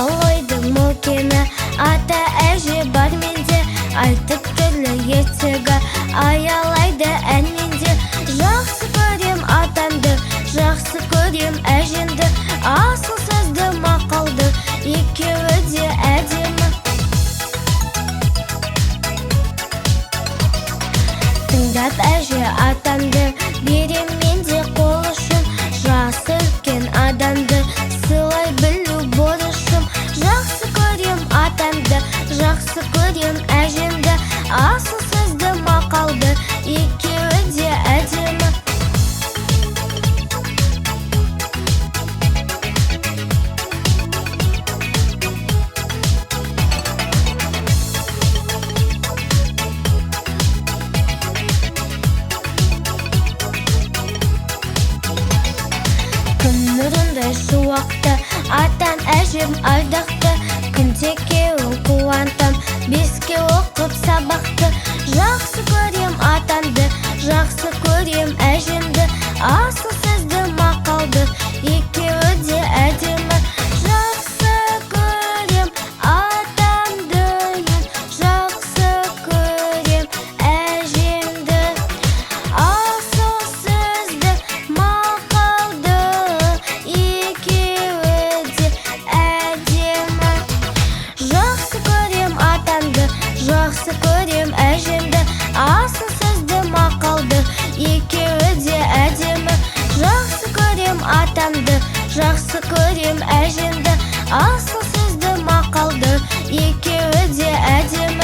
мағалайдың мекені. Ата әже бар менде, айтып түрлі ертегі, аялайды әнменде. Жақсы көрем атамды, жақсы көрем әжемді, асыл сөзді мақалды, екеуі де әдемі. Тыңдап әже атамды, берем менде қол ұшын, жасы үлкен адамды сыйлай білу борышым. Жақсы көрем атамды, жақсы көрем әжемді, асыл сөзді мақалды, екеуі де әдемі. Күн нұрындай шуақты, атан әжем ардақты, күнде екеуін қуантам, беске оқып сабақты. Жақсы көрем атамды, жақсы көрем әжемді, асыл сөзді мақалды, екеуі де әдемі. Жақсы көрем атамды, жақсы көрем әжемді, асыл сөзді мақалды, екеуі де әдемі. Жақсы көрем атамды, жақсы көрем әжемді, асыл сөзді мақалды, екеуі де әдемі. Жақсы көрем атамды, жақсы көрем әжемді, асыл сөзді мақалды, екеуі де әдемі.